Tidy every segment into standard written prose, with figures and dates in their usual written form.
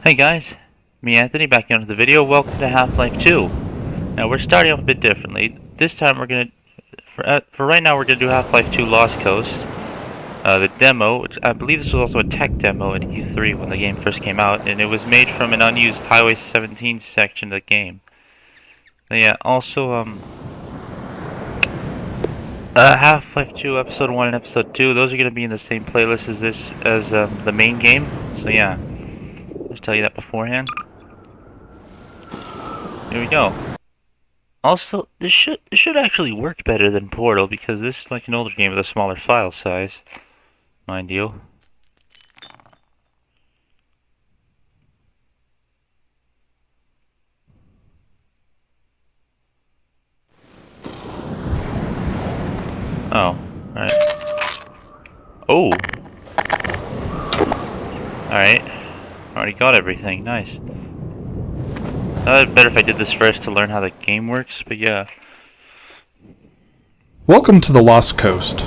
Hey guys, me Anthony back into the video. Welcome to Half-Life 2. Now we're starting off a bit differently. This time we're gonna, for right now, we're gonna do Half-Life 2 Lost Coast. The demo, which I believe this was also a tech demo in E3 when the game first came out, and it was made from an unused Highway 17 section of the game. And yeah, also Half-Life 2 Episode 1 and Episode 2, those are gonna be in the same playlist as the main game. So yeah. Just tell you that beforehand. Here we go. Also, this should actually work better than Portal because this is like an older game with a smaller file size, mind you. Oh, alright. Oh! Alright. Already got everything, nice. Better if I did this first to learn how the game works, but yeah. Welcome to the Lost Coast.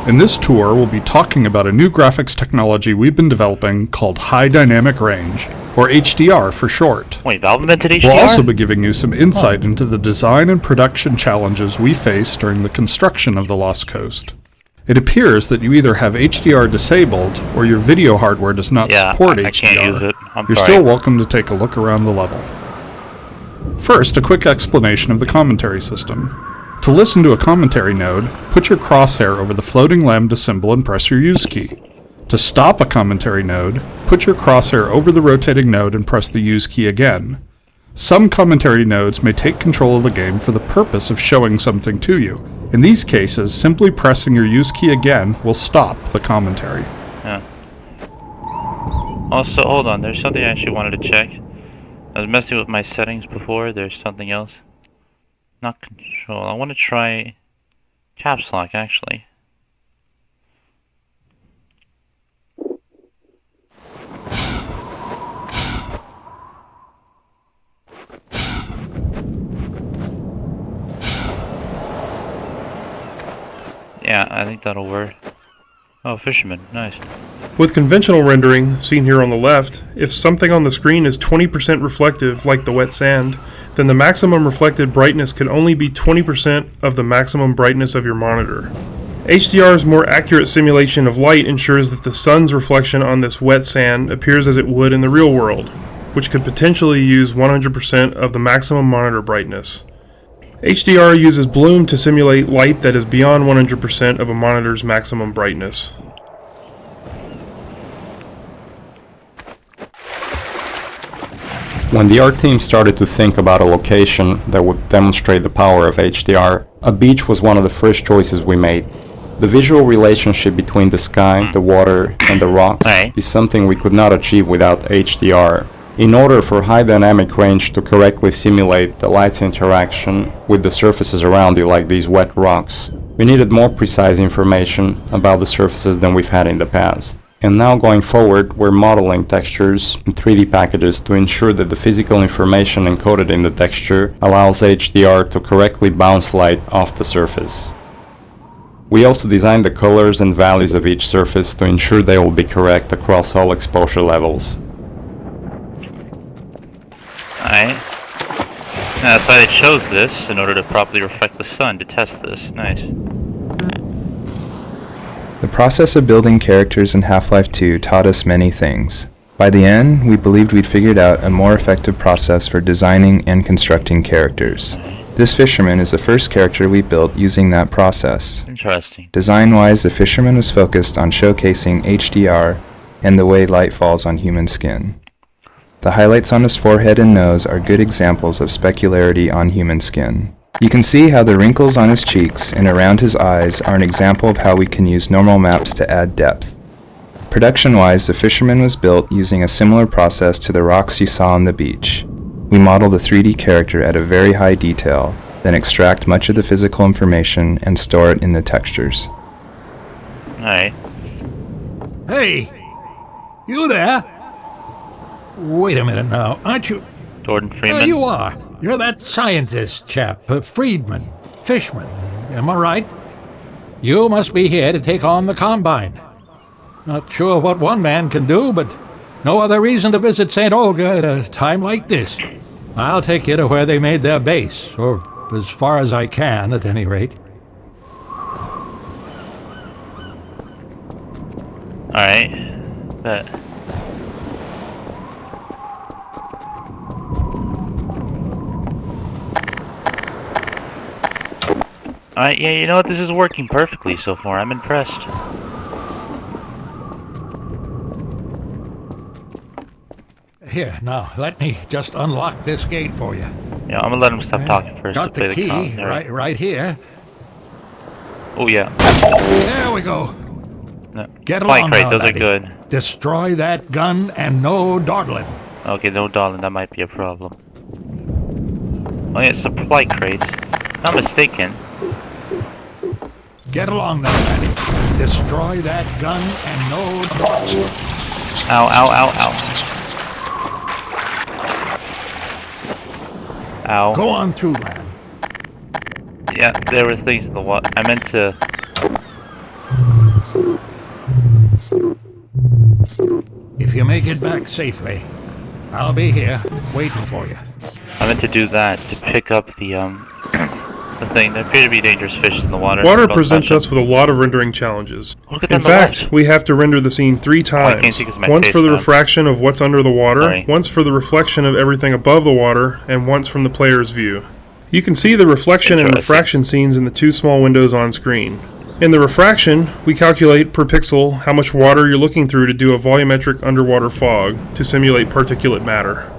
In this tour, we'll be talking about a new graphics technology we've been developing called High Dynamic Range, or HDR for short. Wait, Valve invented HDR? We'll also be giving you some insight into the design and production challenges we faced during the construction of the Lost Coast. It appears that you either have HDR disabled or your video hardware does not support HDR. I can't use it. You're still welcome to take a look around the level. First, a quick explanation of the commentary system. To listen to a commentary node, put your crosshair over the floating lambda symbol and press your use key. To stop a commentary node, put your crosshair over the rotating node and press the use key again. Some commentary nodes may take control of the game for the purpose of showing something to you. In these cases, simply pressing your use key again will stop the commentary. Yeah. Also, hold on, there's something I actually wanted to check. I was messing with my settings before, there's something else. Not control, I want to try caps lock actually. Yeah, I think that'll work. Oh, fisherman, nice. With conventional rendering, seen here on the left, if something on the screen is 20% reflective, like the wet sand, then the maximum reflected brightness could only be 20% of the maximum brightness of your monitor. HDR's more accurate simulation of light ensures that the sun's reflection on this wet sand appears as it would in the real world, which could potentially use 100% of the maximum monitor brightness. HDR uses bloom to simulate light that is beyond 100% of a monitor's maximum brightness. When the art team started to think about a location that would demonstrate the power of HDR, a beach was one of the first choices we made. The visual relationship between the sky, the water, and the rocks is something we could not achieve without HDR. In order for high dynamic range to correctly simulate the light's interaction with the surfaces around you, like these wet rocks, we needed more precise information about the surfaces than we've had in the past. And now going forward, we're modeling textures in 3D packages to ensure that the physical information encoded in the texture allows HDR to correctly bounce light off the surface. We also designed the colors and values of each surface to ensure they will be correct across all exposure levels. Alright. That's why they chose this, in order to properly reflect the sun to test this. Nice. The process of building characters in Half-Life 2 taught us many things. By the end, we believed we'd figured out a more effective process for designing and constructing characters. This fisherman is the first character we built using that process. Interesting. Design-wise, the fisherman was focused on showcasing HDR and the way light falls on human skin. The highlights on his forehead and nose are good examples of specularity on human skin. You can see how the wrinkles on his cheeks and around his eyes are an example of how we can use normal maps to add depth. Production-wise, the fisherman was built using a similar process to the rocks you saw on the beach. We model the 3D character at a very high detail, then extract much of the physical information and store it in the textures. Alright. Hey! You there? Wait a minute now, aren't you? Gordon Freeman. You are. You're that scientist chap, Friedman, Fishman, am I right? You must be here to take on the Combine. Not sure what one man can do, but No other reason to visit St. Olga at a time like this. I'll take you to where they made their base, or as far as I can, at any rate. Alright. Bet. Alright, yeah, you know what? This is working perfectly so far. I'm impressed. Here, now, let me just unlock this gate for you. Yeah, I'm gonna let him stop talking first Got to play the key commentary. right here. Oh, yeah. There we go. No. Get Supply along crates, now, those are laddie. good. Destroy that gun and no dawdling. Okay, no darling, that might be a problem. Oh yeah, supply crates. Not mistaken. Get along now, laddie. Destroy that gun and no dawdling. Ow, ow, ow, ow. Ow. Go on through, lad. Yeah, there were things in the water. I meant to... If you make it back safely, I'll be here waiting for you. I meant to do that, to pick up the, the thing. There appear to be dangerous fish in the water. Water Don't presents touch us with a lot of rendering challenges. Look at In them on the fact, left. we have to render the scene 3 I can't times. see 'cause my Once face for the now. refraction of what's under the water, Sorry. once for the reflection of everything above the water, and once from the player's view. You can see the reflection and Interesting. refraction scenes in the 2 small windows on screen. In the refraction, we calculate per pixel how much water you're looking through to do a volumetric underwater fog to simulate particulate matter.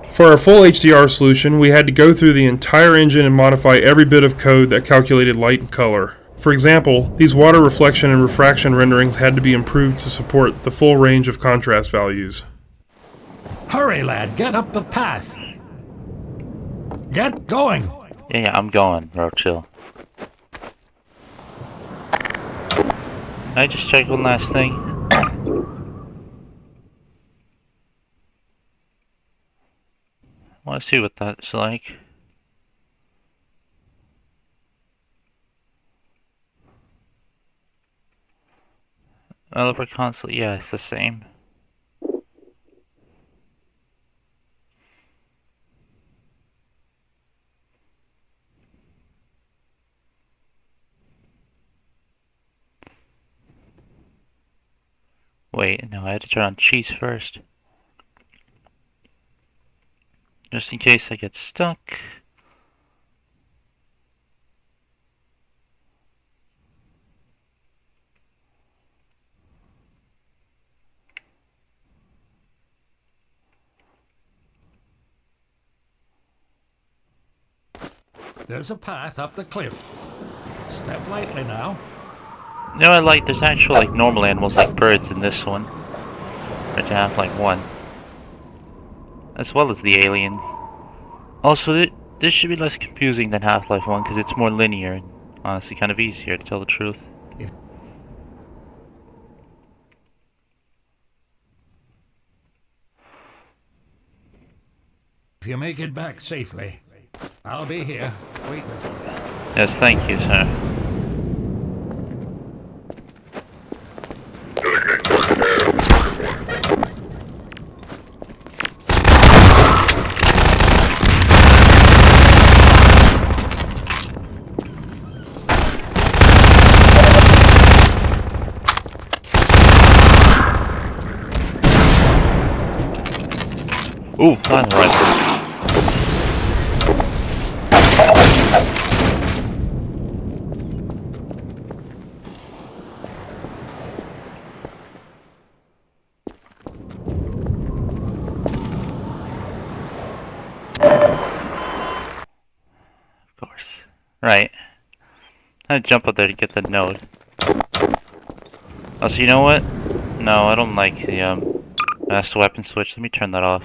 For our full HDR solution, we had to go through the entire engine and modify every bit of code that calculated light and color. For example, these water reflection and refraction renderings had to be improved to support the full range of contrast values. Hurry, lad. Get up the path. Get going. Yeah, I'm going, Rochill. I just checked one last thing. I want to see what that's like. Developer console, yeah, it's the same. Wait, no, I had to turn on cheese first. Just in case I get stuck. There's a path up the cliff. Step lightly now. You know, I like, there's actual, like, normal animals like birds in this one. Or to have, like, one. As well as the alien. Also, this should be less confusing than Half-Life 1, because it's more linear and honestly kind of easier, to tell the truth. If you make it back safely, I'll be here waiting for you. Yes, thank you, sir. Ooh, not right. Of course. Right. I'd jump up there to get the node. Oh, so you know what? No, I don't like the master weapon switch. Let me turn that off.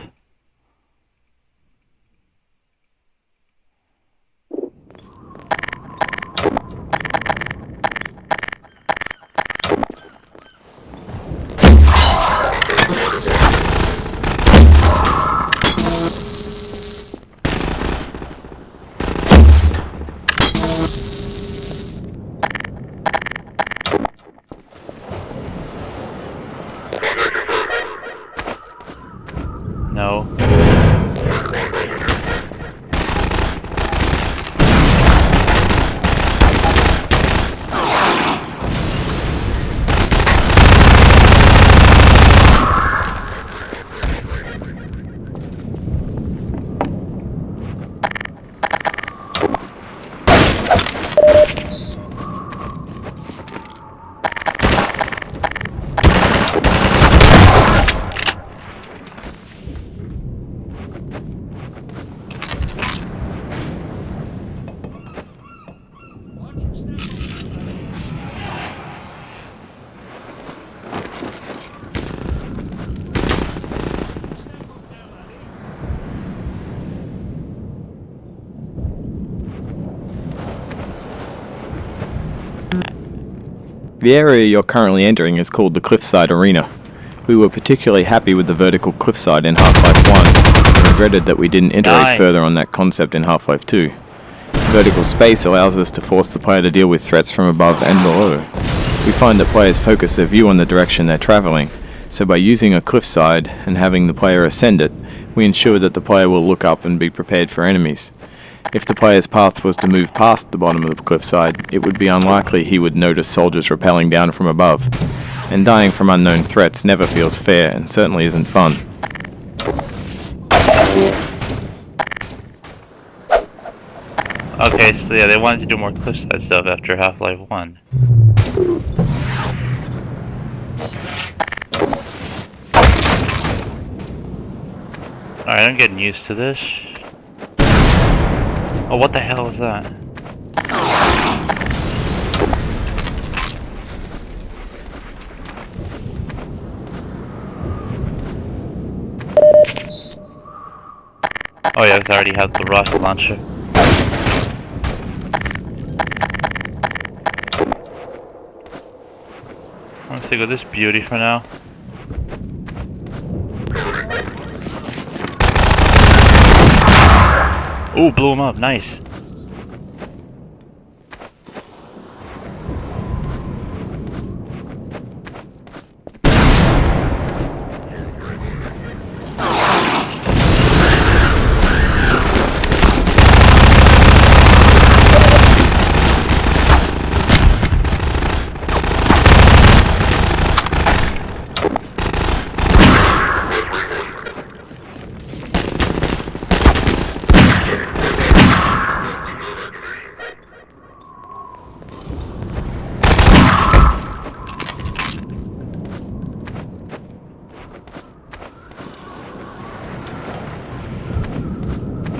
The area you're currently entering is called the Cliffside Arena. We were particularly happy with the vertical cliffside in Half-Life 1, and regretted that we didn't iterate further on that concept in Half-Life 2. Vertical space allows us to force the player to deal with threats from above and below. We find that players focus their view on the direction they're travelling, so by using a cliffside and having the player ascend it, we ensure that the player will look up and be prepared for enemies. If the player's path was to move past the bottom of the cliffside, it would be unlikely he would notice soldiers rappelling down from above, and dying from unknown threats never feels fair and certainly isn't fun. Okay, so yeah, they wanted to do more cliffside stuff after Half-Life 1. Alright, I'm getting used to this. Oh, what the hell is that? Oh yeah, I already have the rocket launcher. Let's stick with this beauty for now. Ooh, blew him up, nice.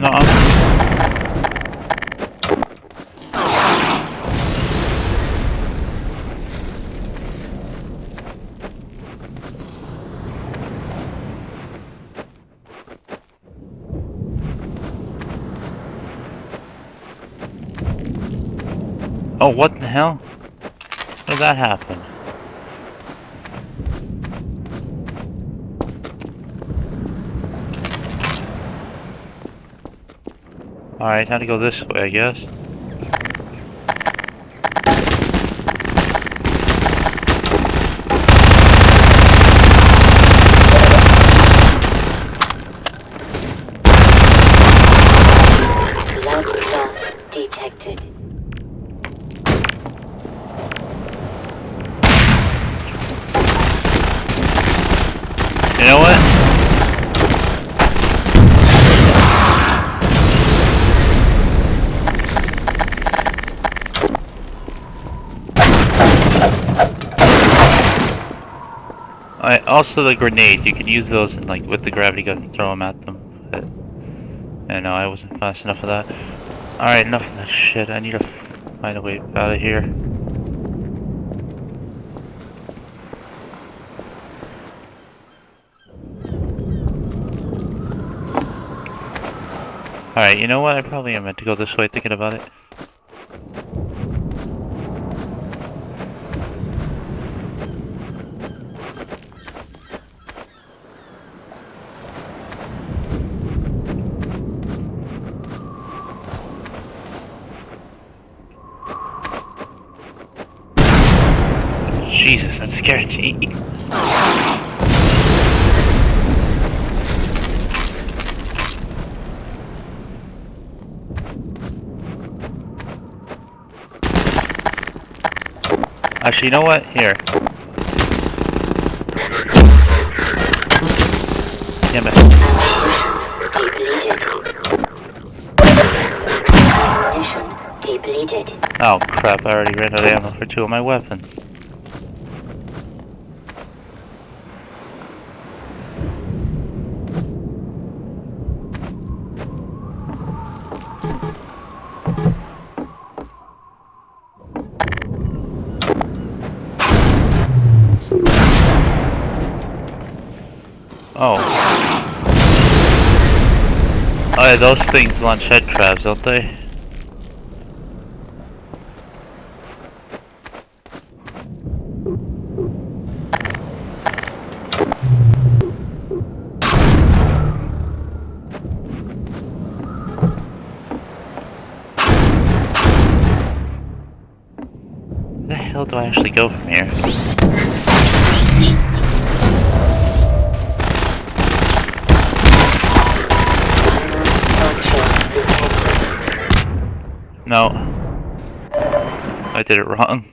No. Oh, what the hell? How did that happen? Alright, time to go this way, I guess. Log loss detected. You know what? Also the grenades, you can use those and like with the gravity gun and throw them at them. But, yeah, no, I wasn't fast enough for that. Alright, enough of that shit. I need to find a way out of here. Alright, you know what? I probably am meant to go this way thinking about it. Jesus, that scared me. Actually, you know what? Here. Damn it. Depleted. Oh crap, I already ran out of ammo for 2 of my weapons. Oh. Oh yeah, those things launch head crabs, don't they? hell do I actually go from here? No. I did it wrong.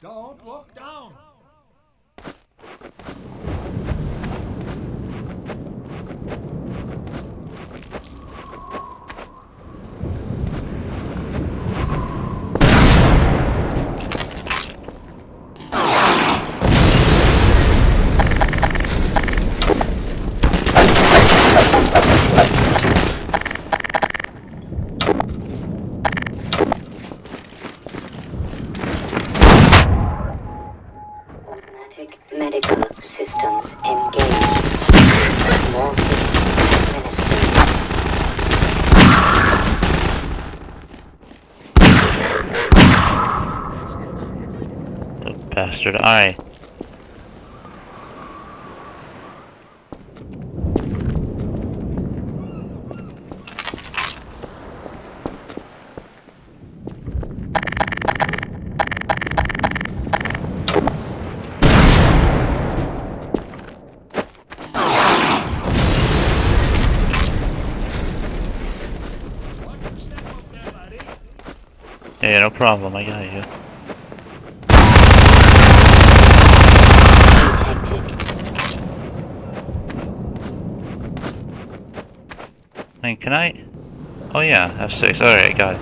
Don't look down. Automatic medical systems engaged. Morphine administered. Oh, bastard. Alright. Yeah, no problem. I got you. Detected. I mean, can I? Oh yeah, F6. Alright, got it.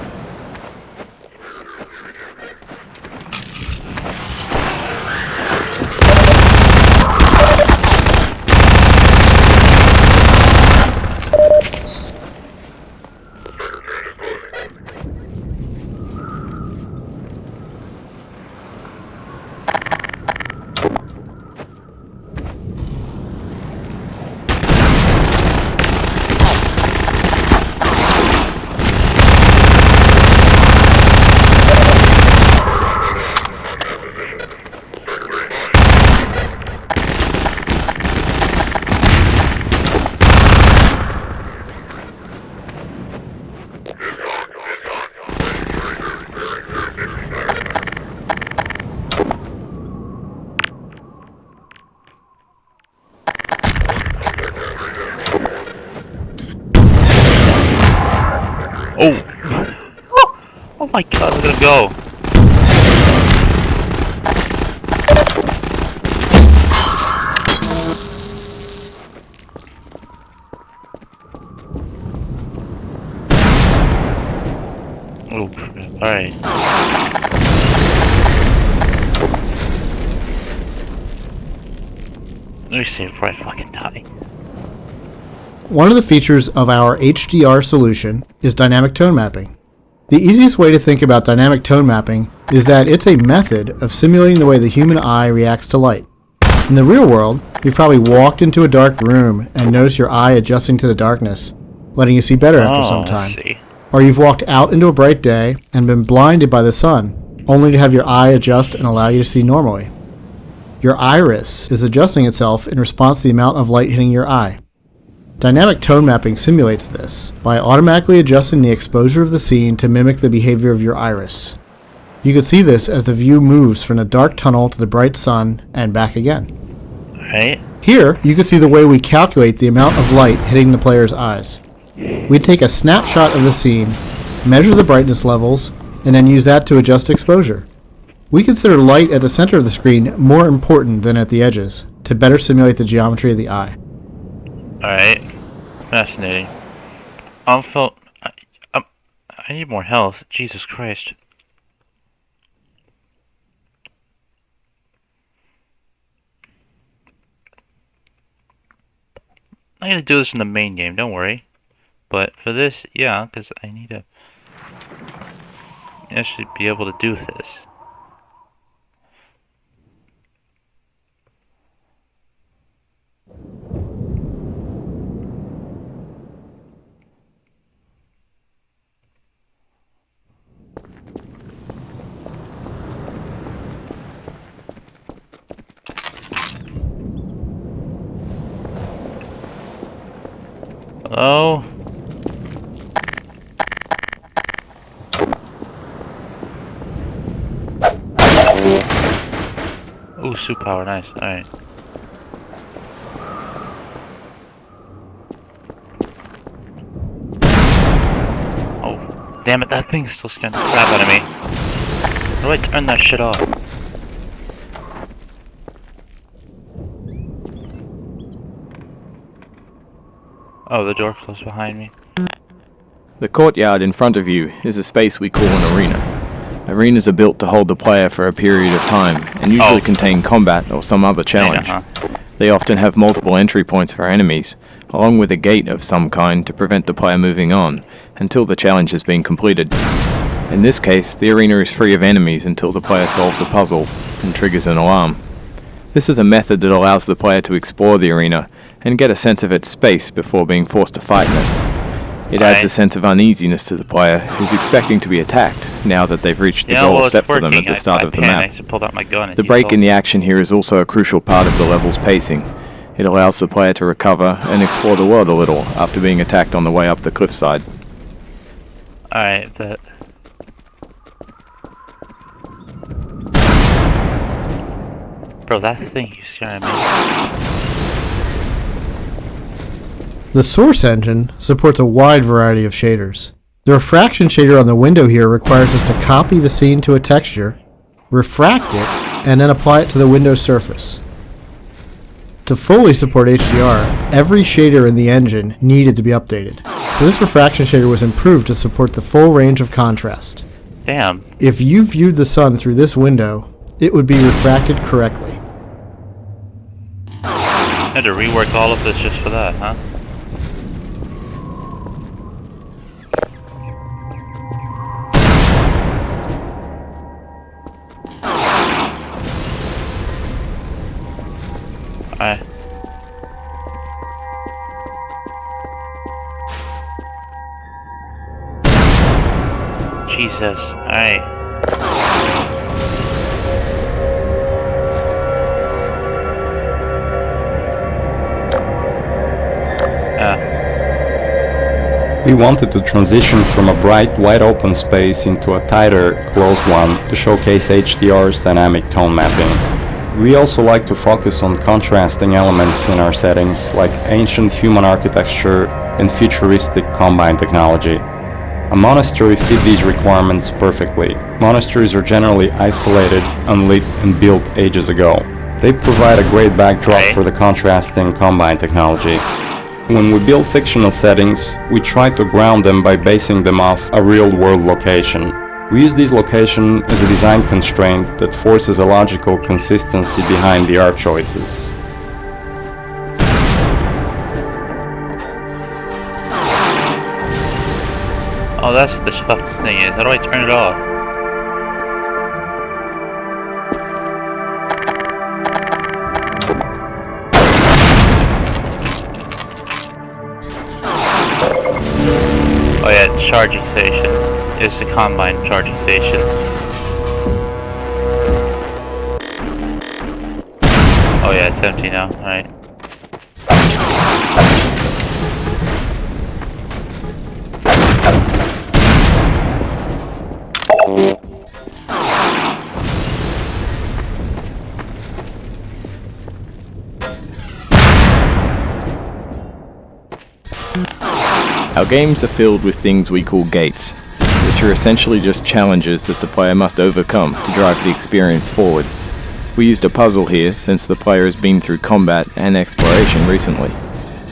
Oh! Oh my god, I'm gonna go! Oh crap, alright. Let me see before I fucking die. One of the features of our HDR solution is dynamic tone mapping. The easiest way to think about dynamic tone mapping is that it's a method of simulating the way the human eye reacts to light. In the real world, you've probably walked into a dark room and noticed your eye adjusting to the darkness, letting you see better after some time. I see. Or you've walked out into a bright day and been blinded by the sun, only to have your eye adjust and allow you to see normally. Your iris is adjusting itself in response to the amount of light hitting your eye. Dynamic tone mapping simulates this by automatically adjusting the exposure of the scene to mimic the behavior of your iris. You can see this as the view moves from the dark tunnel to the bright sun and back again. Alright. Here, you can see the way we calculate the amount of light hitting the player's eyes. We take a snapshot of the scene, measure the brightness levels, and then use that to adjust exposure. We consider light at the center of the screen more important than at the edges, to better simulate the geometry of the eye. Alright. Fascinating. I need more health. Jesus Christ. I'm gonna do this in the main game, don't worry. But for this, yeah, because I need to actually be able to do this. Hello? Ooh, suit power, nice. Alright. Oh, damn it, that thing's still scaring the crap out of me. How do I turn that shit off? Oh, the door closed behind me. The courtyard in front of you is a space we call an arena. Arenas are built to hold the player for a period of time, and usually contain combat or some other challenge. They often have multiple entry points for enemies, along with a gate of some kind to prevent the player moving on, until the challenge has been completed. In this case, the arena is free of enemies until the player solves a puzzle and triggers an alarm. This is a method that allows the player to explore the arena and get a sense of its space before being forced to fight in it. It adds a sense of uneasiness to the player, who's expecting to be attacked now that they've reached the goal set for them at the start of the map. The break in the action here is also a crucial part of the level's pacing. It allows the player to recover and explore the world a little after being attacked on the way up the cliffside. Alright, that... Bro, that thing is scaring me. The source engine supports a wide variety of shaders. The refraction shader on the window here requires us to copy the scene to a texture, refract it, and then apply it to the window surface. To fully support HDR, every shader in the engine needed to be updated. So this refraction shader was improved to support the full range of contrast. Damn. If you viewed the sun through this window, it would be refracted correctly. I had to rework all of this just for that, huh? Alright. Jesus. Alright. We wanted to transition from a bright, wide-open space into a tighter, closed one to showcase HDR's dynamic tone mapping. We also like to focus on contrasting elements in our settings, like ancient human architecture and futuristic combine technology. A monastery fit these requirements perfectly. Monasteries are generally isolated, unlit, and built ages ago. They provide a great backdrop for the contrasting combine technology. When we build fictional settings, we try to ground them by basing them off a real-world location. We use these locations as a design constraint that forces a logical consistency behind the art choices. Oh, that's what this fucking thing is. How do I turn it off? Oh yeah, charging station. It's the combine charging station. Oh yeah, it's empty now. Alright. Our games are filled with things we call gates, which are essentially just challenges that the player must overcome to drive the experience forward. We used a puzzle here since the player has been through combat and exploration recently.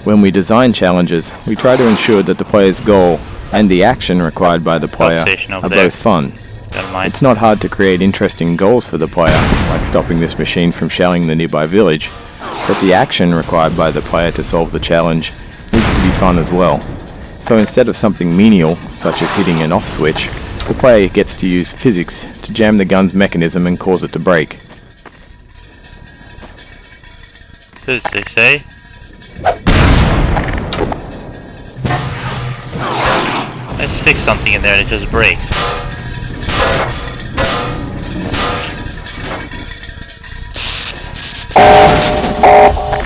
When we design challenges, we try to ensure that the player's goal and the action required by the player are both fun. It's not hard to create interesting goals for the player, like stopping this machine from shelling the nearby village, but the action required by the player to solve the challenge needs to be fun as well. So instead of something menial, such as hitting an off switch, the player gets to use physics to jam the gun's mechanism and cause it to break. What does they say? I stick something in there and it just breaks.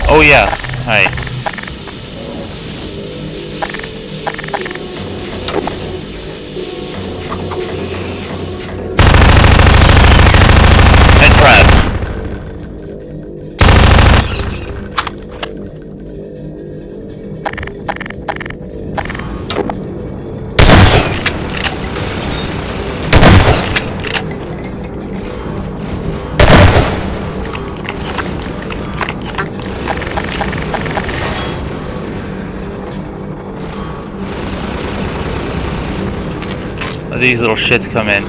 Oh yeah, alright. these little shits come in.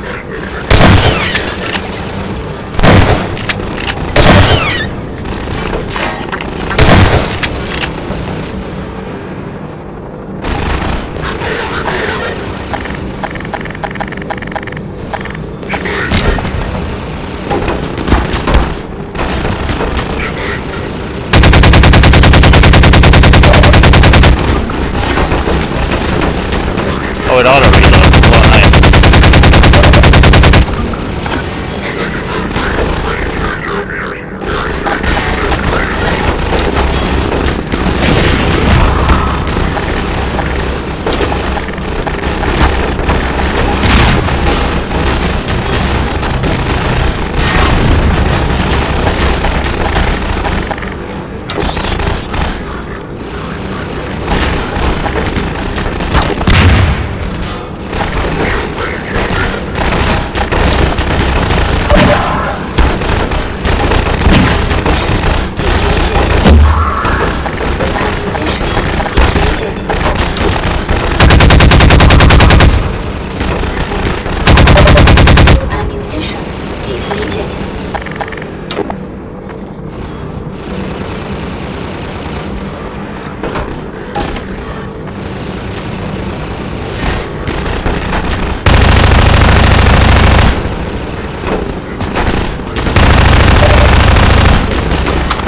Oh, it auto reloads. Well, nice.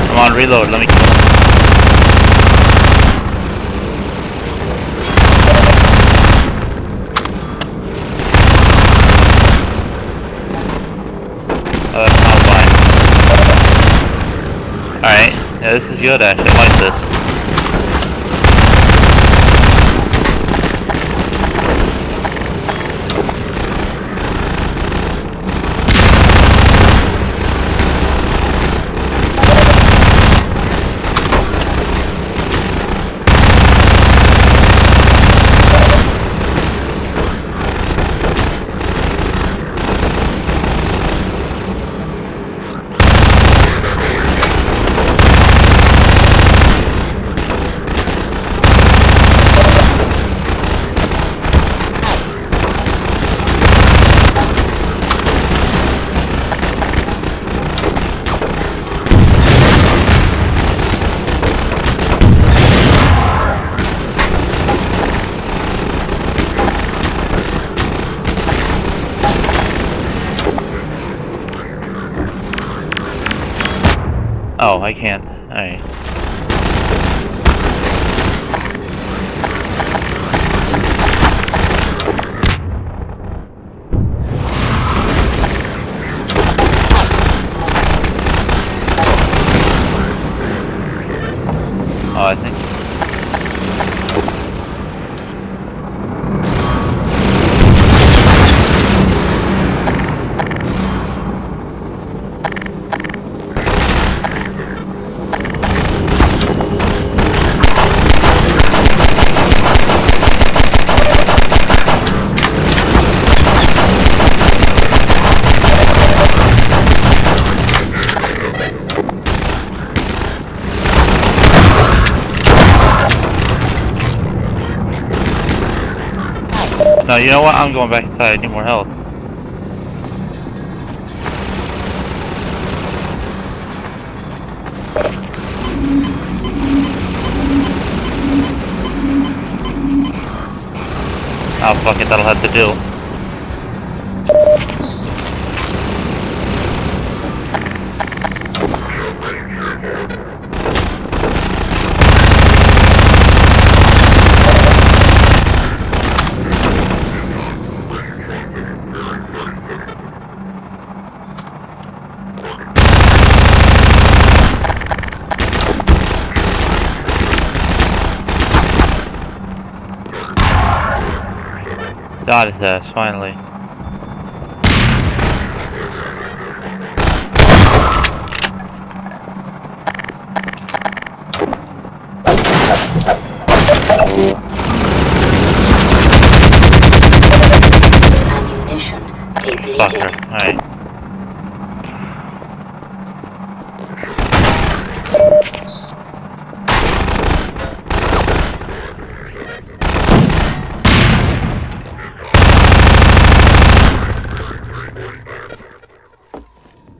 Come on, reload. Let me. Oh, that's not fine. Alright. Yeah, this is good, Ash. I like this. Oh, I can't. Alright. Oh, I think. No, you know what? I'm going back inside. I need more health. Oh, fuck it. That'll have to do. Got his ass, finally. Ammunition depleted. Fucker, alright.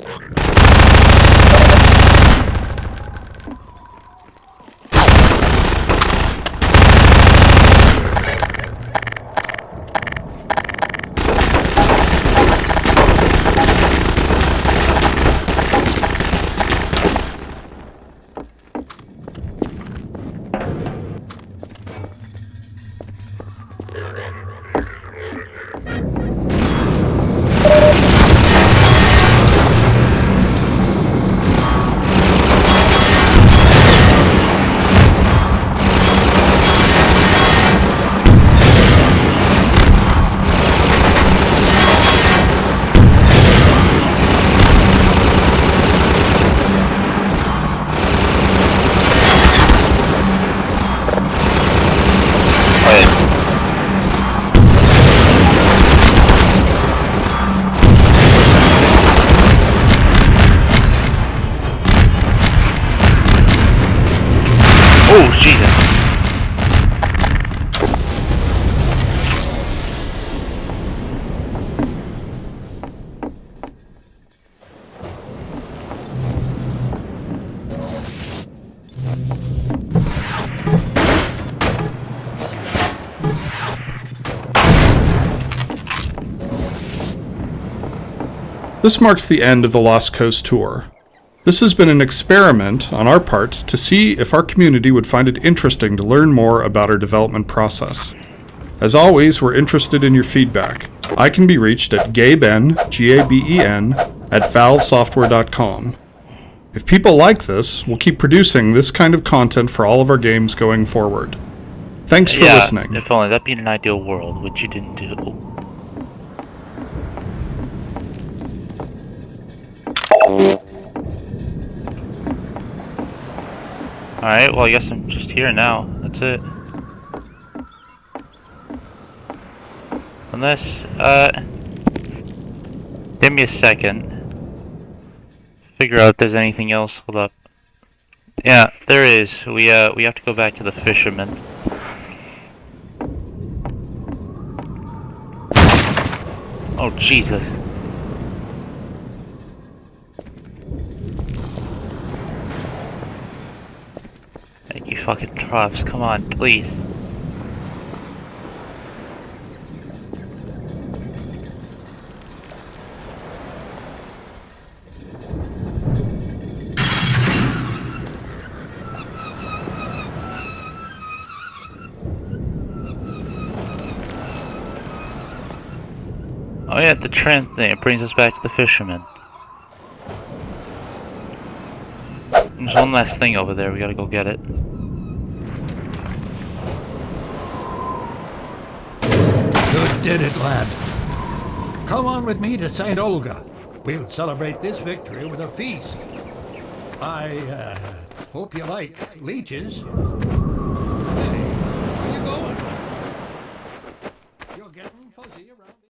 Oh, Jesus. This marks the end of the Lost Coast tour. This has been an experiment on our part to see if our community would find it interesting to learn more about our development process. As always, we're interested in your feedback. I can be reached at gaben, Gaben, at valvesoftware.com. If people like this, we'll keep producing this kind of content for all of our games going forward. Thanks for listening. If only that'd be an ideal world, which you didn't do. Alright, well I guess I'm just here now. That's it. Unless, give me a second. Figure out if there's anything else. Hold up. Yeah, there is. We have to go back to the fisherman. Oh, Jesus. Thank you fucking troughs. Come on, please. Oh yeah, the trend thing, it brings us back to the fisherman. There's one last thing over there, we gotta go get it. You did it, lad. Come on with me to St. Olga. We'll celebrate this victory with a feast. I hope you like leeches. Hey, where you going? You're getting fuzzy around the